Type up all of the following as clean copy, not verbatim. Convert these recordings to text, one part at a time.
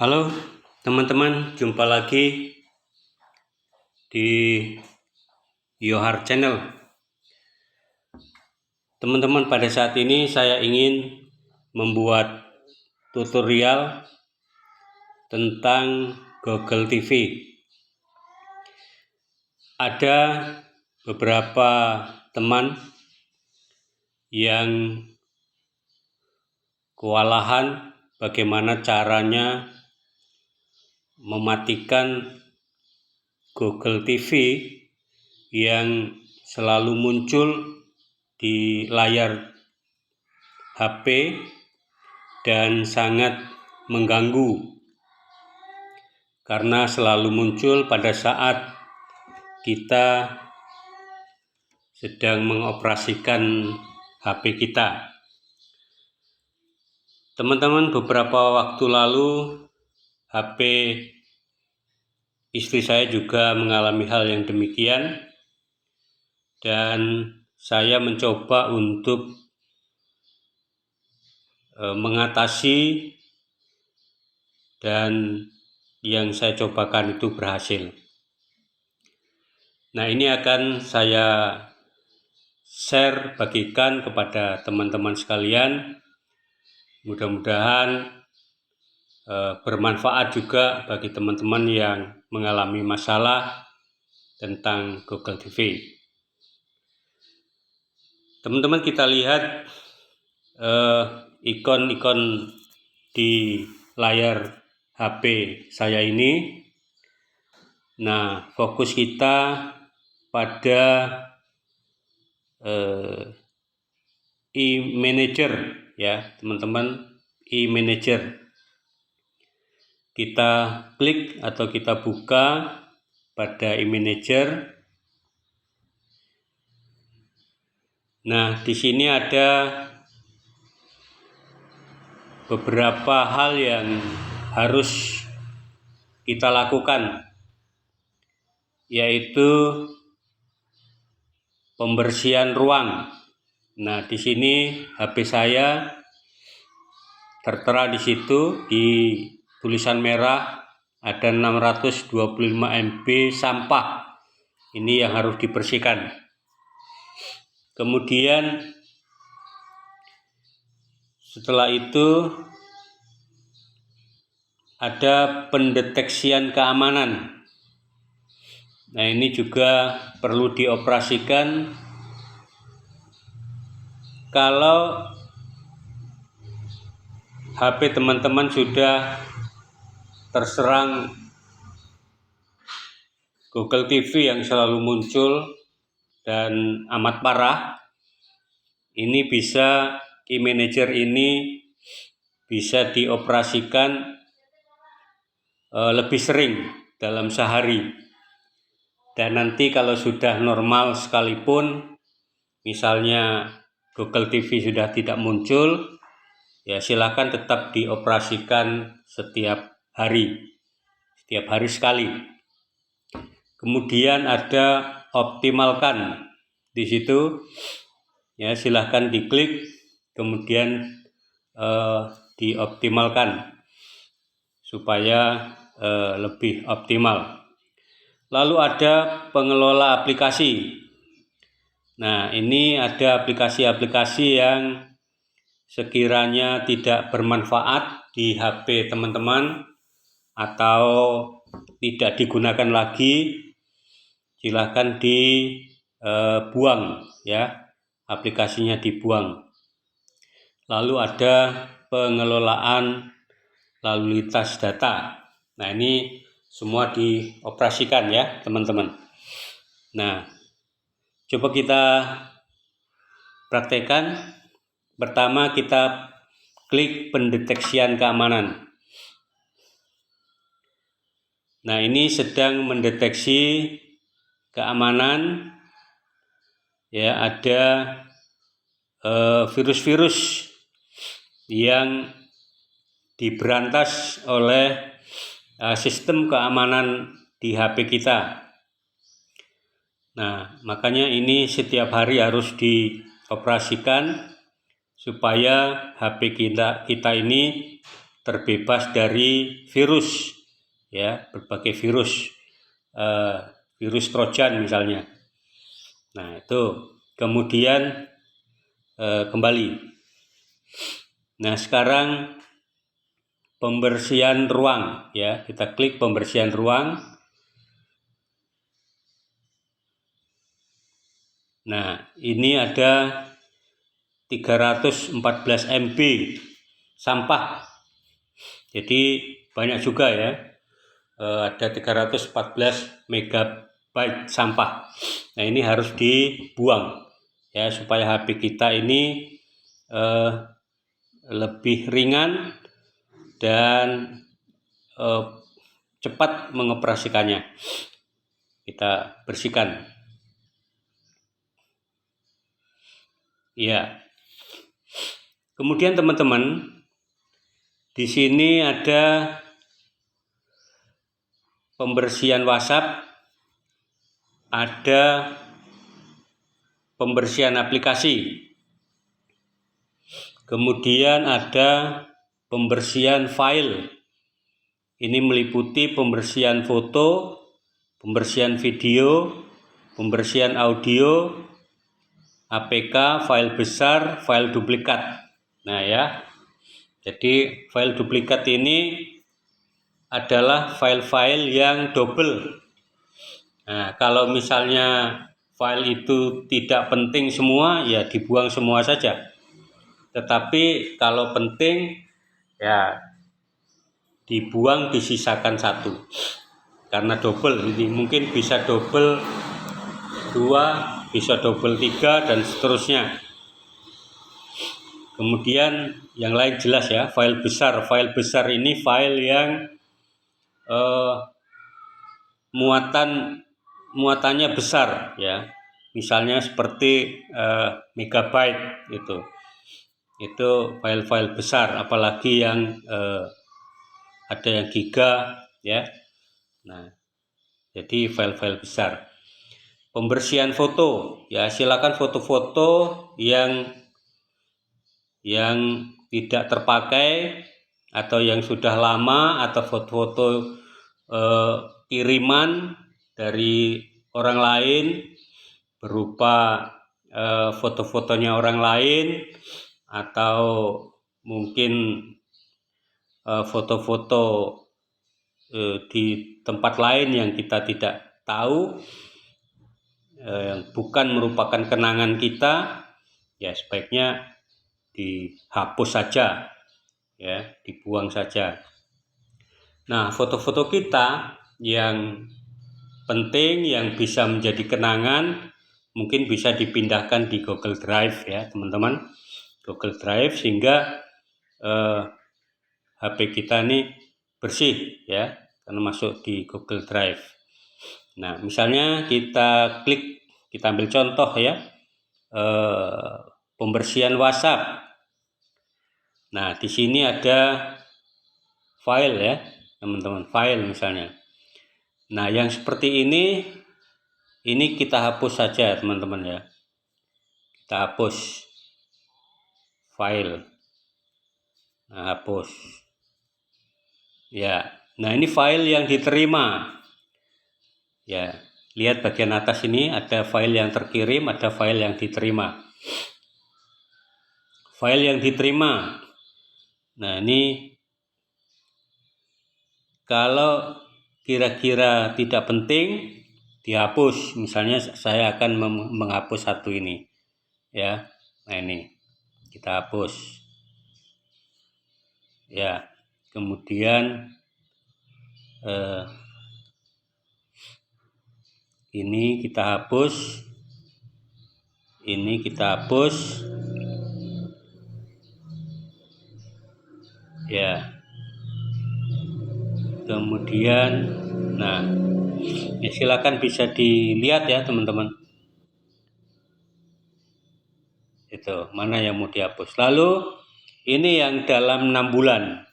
Halo teman-teman, jumpa lagi di Yohar Channel. Teman-teman, pada saat ini saya ingin membuat tutorial tentang Google TV. Ada beberapa teman yang kewalahan bagaimana caranya mematikan Google TV yang selalu muncul di layar HP dan sangat mengganggu karena selalu muncul pada saat kita sedang mengoperasikan HP kita. Teman-teman, beberapa waktu lalu HP istri saya juga mengalami hal yang demikian dan saya mencoba untuk mengatasi, dan yang saya cobakan itu berhasil. Nah, ini akan saya share, bagikan kepada teman-teman sekalian. Mudah-mudahan bermanfaat juga bagi teman-teman yang mengalami masalah tentang Google TV. Teman-teman, kita lihat ikon-ikon di layar HP saya ini. Nah, fokus kita pada e-manager ya teman-teman, e-manager. Kita klik atau kita buka pada e-manager. Nah, di sini ada beberapa hal yang harus kita lakukan, yaitu pembersihan ruang. Nah, di sini HP saya tertera di situ, di tulisan merah ada 625 MB sampah. Ini yang harus dibersihkan. Kemudian setelah itu ada pendeteksian keamanan. Nah, ini juga perlu dioperasikan kalau HP teman-teman sudah terserang Google TV yang selalu muncul dan amat parah. Ini bisa e-manager ini bisa dioperasikan lebih sering dalam sehari. Dan nanti kalau sudah normal sekalipun, misalnya Google TV sudah tidak muncul, ya silakan tetap dioperasikan setiap hari sekali. Kemudian ada optimalkan di situ, ya silahkan diklik, kemudian dioptimalkan supaya lebih optimal. Lalu ada pengelola aplikasi. Nah, ini ada aplikasi-aplikasi yang sekiranya tidak bermanfaat di HP teman-teman atau tidak digunakan lagi, silahkan dibuang ya, aplikasinya dibuang. Lalu ada pengelolaan lalu lintas data. Nah, ini semua dioperasikan ya teman-teman. Nah, coba kita praktekkan. Pertama, kita klik pendeteksian keamanan. Nah, ini sedang mendeteksi keamanan ya, ada virus-virus yang diberantas oleh sistem keamanan di HP kita. Nah, makanya ini setiap hari harus dioperasikan supaya HP kita ini terbebas dari virus, ya, berbagai virus, virus Trojan misalnya. Nah, itu kemudian kembali. Nah, sekarang pembersihan ruang, ya, kita klik pembersihan ruang. Nah, ini ada 314 MB sampah. Jadi banyak juga ya. Ada 314 megabyte sampah. Nah, ini harus dibuang ya supaya HP kita ini lebih ringan dan cepat mengoperasikannya. Kita bersihkan. Ya. Kemudian teman-teman, di sini ada pembersihan WhatsApp, ada pembersihan aplikasi, kemudian ada pembersihan file. Ini meliputi pembersihan foto, pembersihan video, pembersihan audio, APK, file besar, file duplikat. Nah ya, jadi file duplikat ini adalah file-file yang double. Nah, kalau misalnya file itu tidak penting semua, ya dibuang semua saja. Tetapi kalau penting, ya dibuang, disisakan satu. Karena double, ini mungkin bisa double 2, bisa double 3, dan seterusnya. Kemudian yang lain jelas ya, file besar. File besar ini file yang muatannya besar ya. Misalnya seperti megabyte itu file-file besar, apalagi yang ada yang giga ya. Nah, jadi file-file besar. Pembersihan foto ya, silakan foto-foto yang tidak terpakai atau yang sudah lama, atau foto-foto kiriman dari orang lain berupa foto-fotonya orang lain, atau mungkin foto-foto di tempat lain yang kita tidak tahu, yang bukan merupakan kenangan kita, ya sebaiknya dihapus saja ya, dibuang saja. Nah, foto-foto kita yang penting, yang bisa menjadi kenangan, mungkin bisa dipindahkan di Google Drive ya teman-teman, Google Drive, sehingga HP kita ini bersih ya, karena masuk di Google Drive. Nah, misalnya kita klik, kita ambil contoh ya, pembersihan WhatsApp. Nah, di sini ada file ya teman-teman, file misalnya. Nah, yang seperti ini kita hapus saja teman-teman ya. Kita hapus file. Nah, hapus. Ya. Nah, ini file yang diterima. Ya, lihat bagian atas ini ada file yang terkirim, ada file yang diterima. File yang diterima. Nah, ini kalau kira-kira tidak penting, dihapus. Misalnya saya akan menghapus satu ini ya. Nah, ini kita hapus ya. Kemudian ini kita hapus, ini kita hapus ya. Kemudian nah, ya silakan bisa dilihat ya teman-teman, itu mana yang mau dihapus. Lalu ini yang dalam 6 bulan,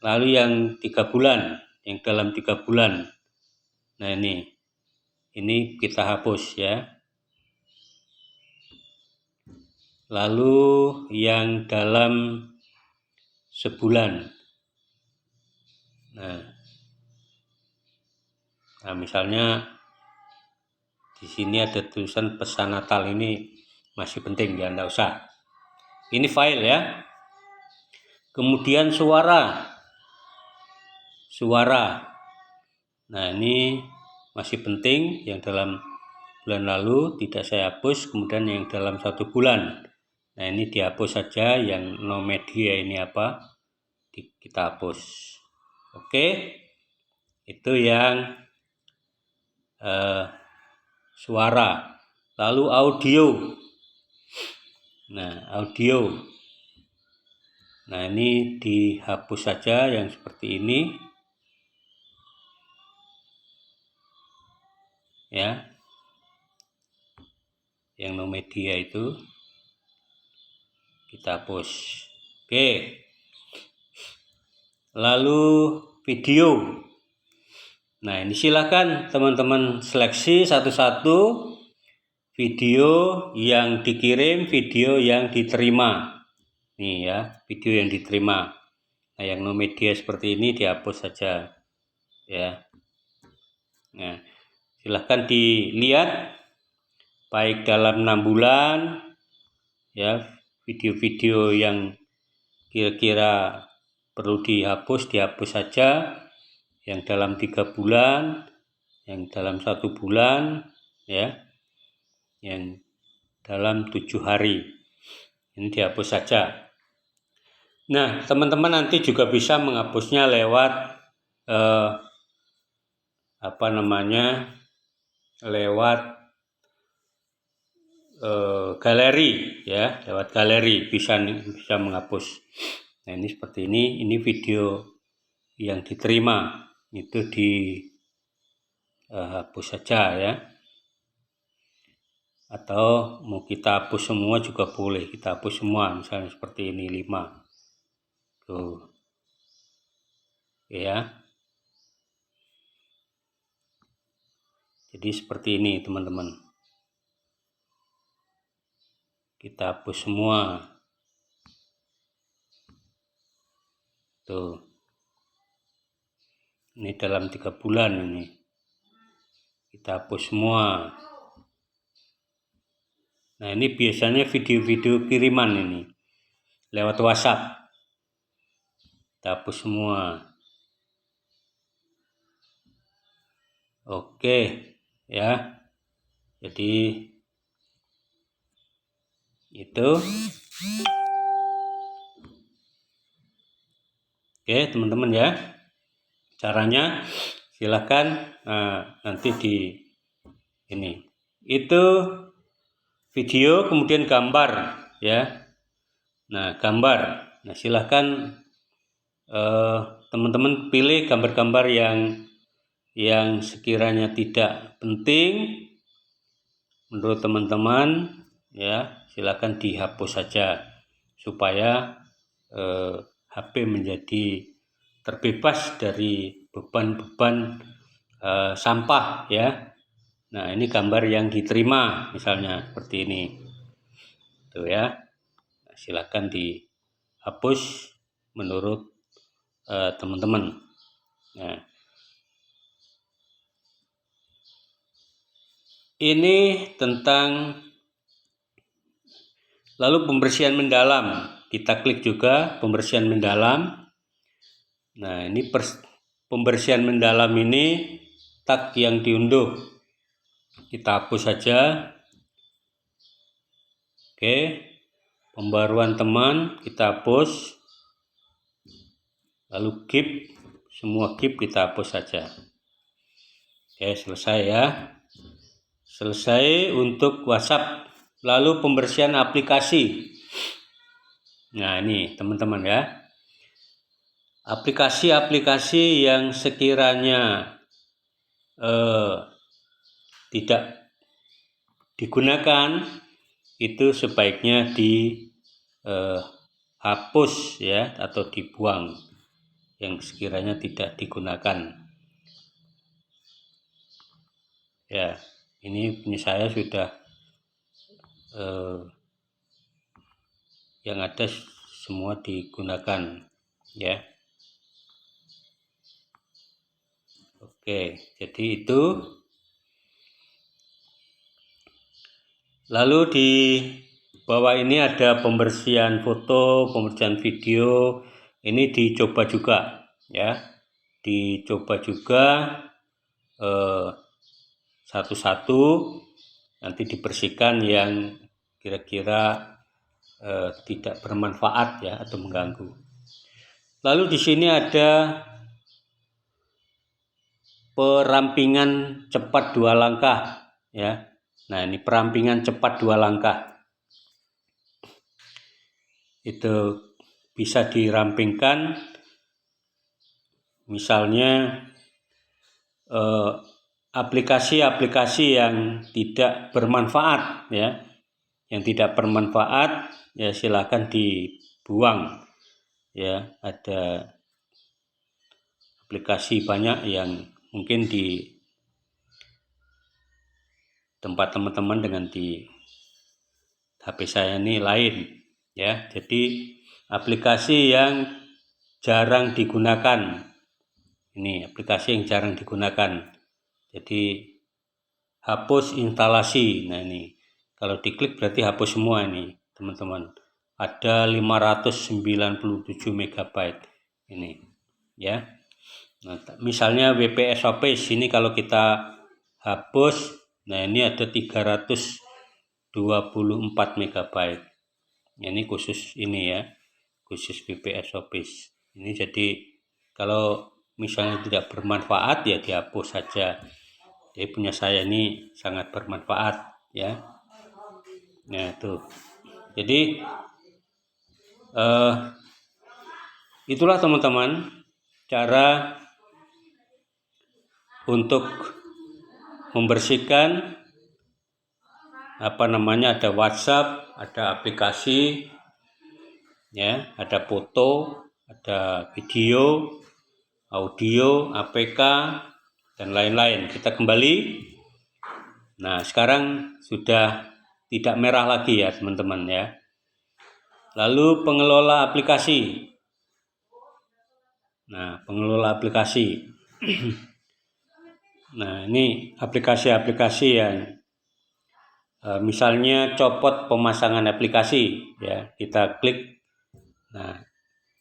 lalu yang 3 bulan, yang dalam 3 bulan. Nah, ini kita hapus ya. Lalu yang dalam sebulan, Nah, misalnya di sini ada tulisan pesan Natal, ini masih penting ya, enggak usah. Ini file ya. Kemudian suara. Nah, ini masih penting, yang dalam bulan lalu tidak saya hapus, kemudian yang dalam 1 bulan. Nah, ini dihapus saja, yang no media ini kita hapus. Oke, itu yang suara. Lalu audio. Nah, audio. Nah, ini dihapus saja yang seperti ini. Ya. Yang no media itu kita hapus. Oke. Lalu video. Nah, ini silakan teman-teman seleksi satu-satu video yang dikirim, video yang diterima. Nih ya, video yang diterima. Nah, yang no media seperti ini dihapus saja ya. Nah, silahkan dilihat baik dalam 6 bulan ya, video-video yang kira-kira perlu dihapus saja. Yang dalam 3 bulan, yang dalam 1 bulan ya, yang dalam 7 hari, ini dihapus saja. Nah, teman-teman nanti juga bisa menghapusnya lewat lewat galeri ya, lewat galeri bisa menghapus. Nah, ini seperti ini video yang diterima itu dihapus saja ya, atau mau kita hapus semua juga boleh, kita hapus semua, misalnya seperti ini 5 tuh ya. Jadi seperti ini teman-teman, kita hapus semua tuh. Ini dalam 3 bulan ini kita hapus semua. Nah, ini biasanya video-video kiriman ini lewat WhatsApp, kita hapus semua. Oke ya, jadi itu. Oke teman-teman ya, caranya silahkan nanti di ini. Itu video, kemudian gambar ya. Nah, gambar. Nah, silahkan teman-teman pilih gambar-gambar yang sekiranya tidak penting menurut teman-teman ya, silahkan dihapus saja supaya HP menjadi terbebas dari beban-beban sampah ya. Nah, ini gambar yang diterima misalnya seperti ini tuh ya. Nah, silakan dihapus menurut teman-teman. Nah, ini tentang lalu pembersihan mendalam. Kita klik juga pembersihan mendalam. Nah, ini pembersihan mendalam ini tag yang diunduh kita hapus saja. Oke, pembaruan teman kita hapus. Lalu keep, semua keep kita hapus saja. Oke, selesai ya. Selesai untuk WhatsApp. Lalu pembersihan aplikasi. Nah, ini teman-teman ya. Aplikasi-aplikasi yang sekiranya tidak digunakan itu sebaiknya dihapus ya, atau dibuang yang sekiranya tidak digunakan. Ya, ini punya saya sudah yang ada semua digunakan ya. Oke, jadi itu. Lalu di bawah ini ada pembersihan foto, pembersihan video. Ini dicoba juga ya. Dicoba juga satu-satu, nanti dibersihkan yang kira-kira tidak bermanfaat ya atau mengganggu. Lalu di sini ada perampingan cepat 2 langkah ya. Nah, ini perampingan cepat 2 langkah. Itu bisa dirampingkan misalnya aplikasi-aplikasi yang tidak bermanfaat ya. Yang tidak bermanfaat ya silakan dibuang ya. Ada aplikasi banyak yang mungkin di tempat teman-teman dengan di HP saya ini lain ya. Jadi aplikasi yang jarang digunakan, ini aplikasi yang jarang digunakan, jadi hapus instalasi. Nah, ini kalau diklik berarti hapus semua ini teman-teman. Ada 597 MB ini ya. Nah, misalnya WPS Office ini kalau kita hapus, nah ini ada 324 MB. Ini khusus ini ya, khusus WPS Office. Ini jadi kalau misalnya tidak bermanfaat ya dihapus saja. Jadi punya saya ini sangat bermanfaat ya. Nah itu. Jadi itulah teman-teman cara untuk membersihkan ada WhatsApp, ada aplikasi ya, ada foto, ada video, audio, APK dan lain-lain. Kita kembali. Nah, sekarang sudah tidak merah lagi ya, teman-teman ya. Lalu pengelola aplikasi. Nah, pengelola aplikasi. Nah, ini aplikasi-aplikasi yang misalnya copot pemasangan aplikasi ya, kita klik. Nah,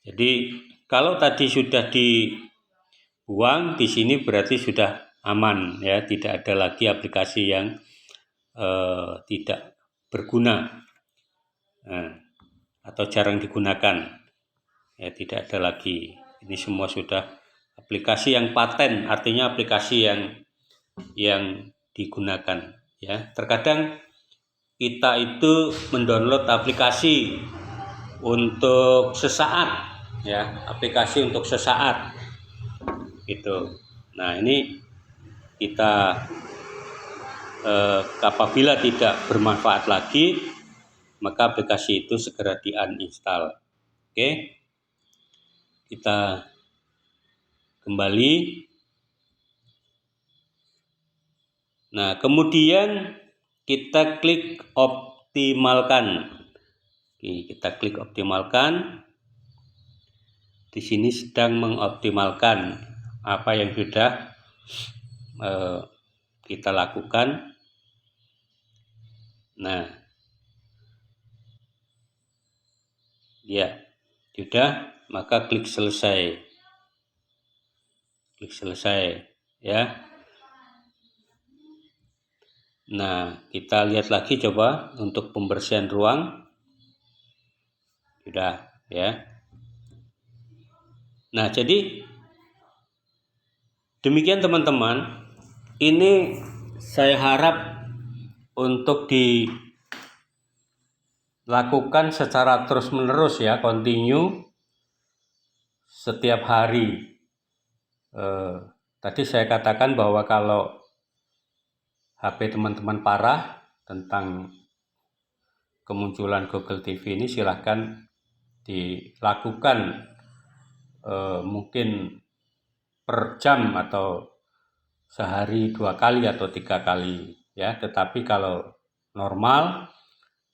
jadi kalau tadi sudah dibuang, di sini berarti sudah aman ya, tidak ada lagi aplikasi yang tidak berguna atau jarang digunakan ya, tidak ada lagi. Ini semua sudah aplikasi yang paten, artinya aplikasi yang digunakan ya. Terkadang kita itu mendownload aplikasi untuk sesaat ya, aplikasi untuk sesaat gitu. Nah, ini kita apabila tidak bermanfaat lagi, maka aplikasi itu segera di-uninstall. Oke. Kita kembali. Nah, kemudian kita klik optimalkan. Oke, kita klik optimalkan. Di sini sedang mengoptimalkan apa yang sudah kita lakukan. Nah, ya sudah, maka klik selesai. Klik selesai ya. Nah, kita lihat lagi coba untuk pembersihan ruang. Sudah ya. Nah, jadi demikian teman-teman. Ini saya harap untuk dilakukan secara terus-menerus ya, continue setiap hari. Tadi saya katakan bahwa kalau HP teman-teman parah tentang kemunculan Google TV ini, silahkan dilakukan mungkin per jam atau sehari 2 kali atau 3 kali ya. Tetapi kalau normal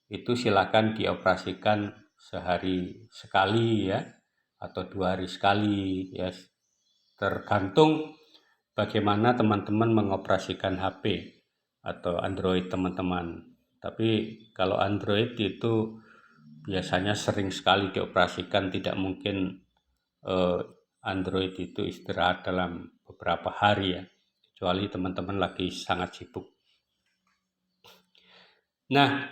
itu silakan dioperasikan sehari sekali ya, atau 2 hari sekali ya, tergantung bagaimana teman-teman mengoperasikan HP atau Android teman-teman. Tapi kalau Android itu biasanya sering sekali dioperasikan, tidak mungkin Android itu istirahat dalam beberapa hari ya, kecuali teman-teman lagi sangat sibuk. Nah,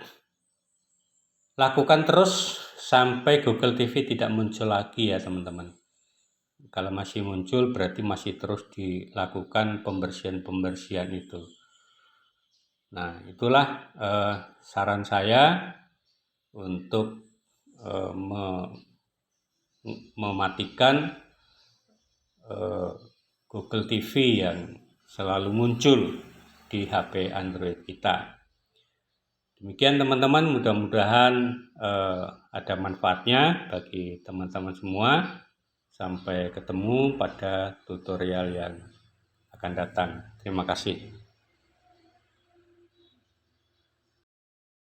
lakukan terus sampai Google TV tidak muncul lagi ya teman-teman. Kalau masih muncul berarti masih terus dilakukan pembersihan itu. Nah, itulah saran saya untuk mematikan Google TV yang selalu muncul di HP Android kita. Demikian teman-teman, mudah-mudahan ada manfaatnya bagi teman-teman semua. Sampai ketemu pada tutorial yang akan datang. Terima kasih.